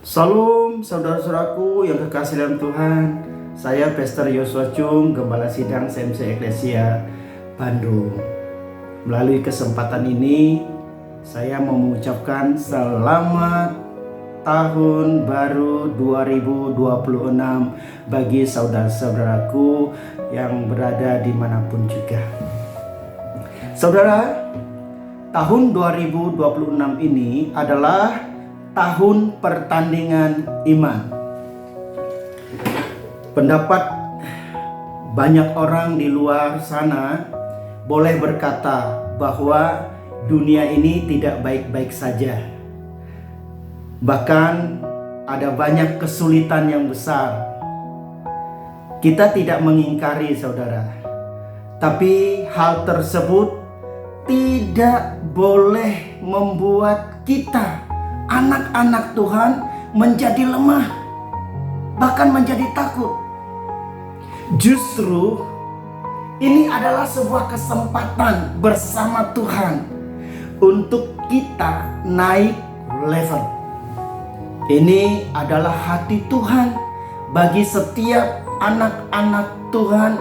Salam saudara-saudaraku yang kekasih dalam Tuhan. Saya Pastor Yosua Chung, Gembala Sidang CMC Eklesia Bandung. Melalui kesempatan ini saya mau mengucapkan selamat tahun baru 2026 bagi saudara-saudaraku yang berada dimanapun juga. Saudara, tahun 2026 ini adalah tahun pertandingan iman. Pendapat banyak orang di luar sana boleh berkata bahwa dunia ini tidak baik-baik saja. Bahkan ada banyak kesulitan yang besar. Kita tidak mengingkari, saudara. Tapi hal tersebut tidak boleh membuat kita, anak-anak Tuhan, menjadi lemah, bahkan menjadi takut. Justru ini adalah sebuah kesempatan bersama Tuhan untuk kita naik level. Ini adalah hati Tuhan bagi setiap anak-anak Tuhan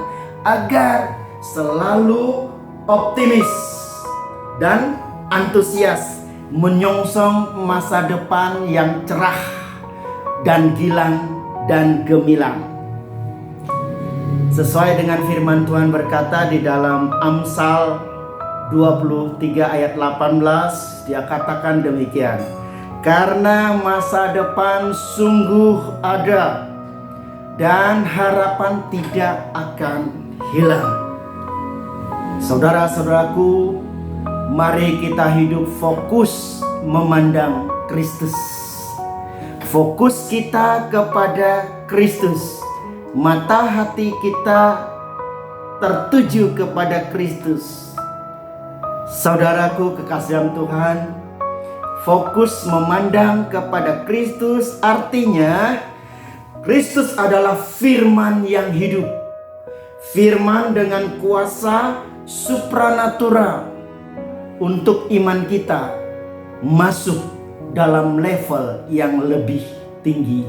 agar selalu optimis dan antusias menyongsong masa depan yang cerah dan gilang dan gemilang. Sesuai dengan firman Tuhan berkata di dalam Amsal 23 ayat 18, dia katakan demikian: karena masa depan sungguh ada dan harapan tidak akan hilang. Saudara-saudaraku, mari kita hidup fokus memandang Kristus. Fokus kita kepada Kristus. Mata hati kita tertuju kepada Kristus. Saudaraku kekasih dalam Tuhan, fokus memandang kepada Kristus artinya Kristus adalah firman yang hidup. Firman dengan kuasa supranatural untuk iman kita masuk dalam level yang lebih tinggi.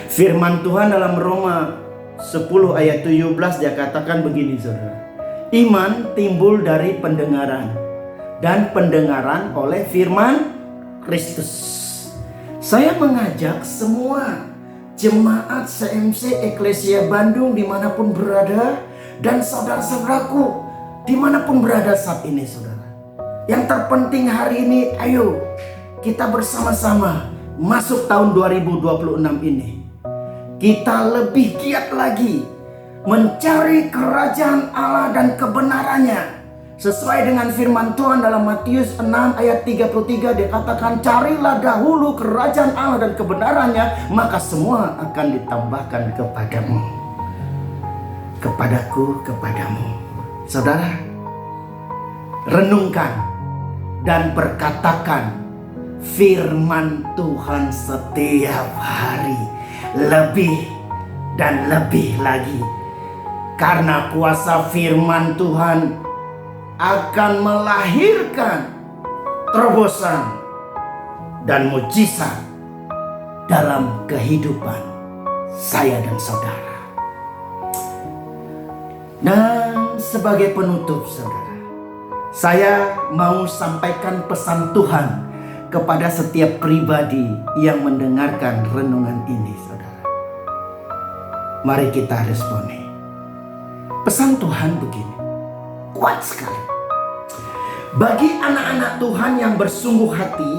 Firman Tuhan dalam Roma 10 ayat 17 dia katakan begini, saudara. Iman timbul dari pendengaran, dan pendengaran oleh firman Kristus. Saya mengajak semua jemaat CMC Eklesia Bandung dimanapun berada, dan saudara-saudaraku dimanapun berada saat ini, saudara. Yang terpenting hari ini, ayo kita bersama-sama masuk tahun 2026 ini. Kita lebih giat lagi mencari kerajaan Allah dan kebenarannya. Sesuai dengan firman Tuhan dalam Matius 6 ayat 33, dia katakan, carilah dahulu kerajaan Allah dan kebenarannya, maka semua akan ditambahkan kepadamu. Kepadaku, kepadamu. Saudara, renungkan dan berkatakan firman Tuhan setiap hari, lebih dan lebih lagi. Karena kuasa firman Tuhan akan melahirkan terobosan dan mujizat dalam kehidupan saya dan saudara. Dan sebagai penutup, saudara, saya mau sampaikan pesan Tuhan kepada setiap pribadi yang mendengarkan renungan ini, saudara. Mari kita responi. Pesan Tuhan begini, kuat sekali. Bagi anak-anak Tuhan yang bersungguh hati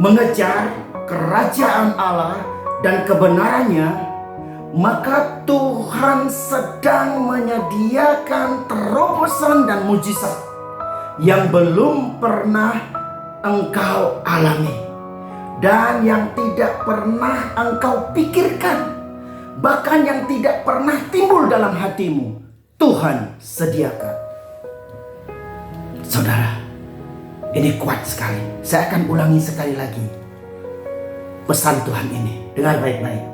mengejar kerajaan Allah dan kebenarannya, maka Tuhan sedang menyediakan terobosan dan mujizat yang belum pernah engkau alami dan yang tidak pernah engkau pikirkan, bahkan yang tidak pernah timbul dalam hatimu, Tuhan sediakan. Saudara, ini kuat sekali. Saya akan ulangi sekali lagi pesan Tuhan ini. Dengar baik-baik.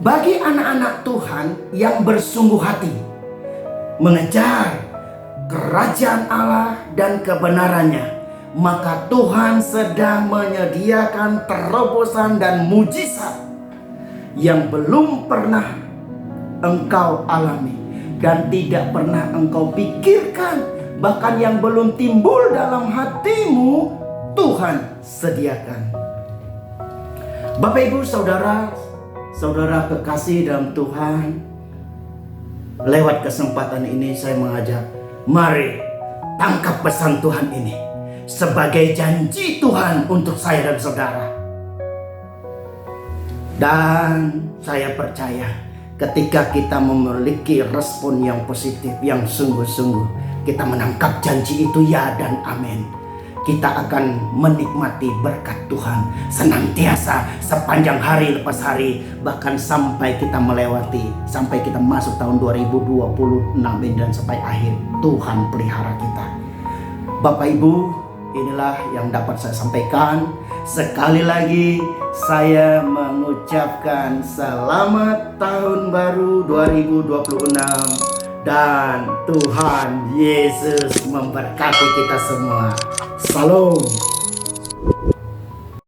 Bagi anak-anak Tuhan yang bersungguh hati mengejar kerajaan Allah dan kebenarannya, maka Tuhan sedang menyediakan terobosan dan mujizat yang belum pernah engkau alami dan tidak pernah engkau pikirkan, bahkan yang belum timbul dalam hatimu, Tuhan sediakan. Bapak Ibu Saudara, saudara kekasih dalam Tuhan, lewat kesempatan ini saya mengajak, mari tangkap pesan Tuhan ini sebagai janji Tuhan untuk saya dan saudara. Dan saya percaya ketika kita memiliki respon yang positif, yang sungguh-sungguh, kita menangkap janji itu ya dan amin, kita akan menikmati berkat Tuhan senantiasa sepanjang hari lepas hari, bahkan sampai kita melewati, sampai kita masuk tahun 2026 ini dan sampai akhir. Tuhan pelihara kita. Bapak Ibu, inilah yang dapat saya sampaikan. Sekali lagi saya mengucapkan selamat tahun baru 2026 dan Tuhan Yesus memberkati kita semua. Salam.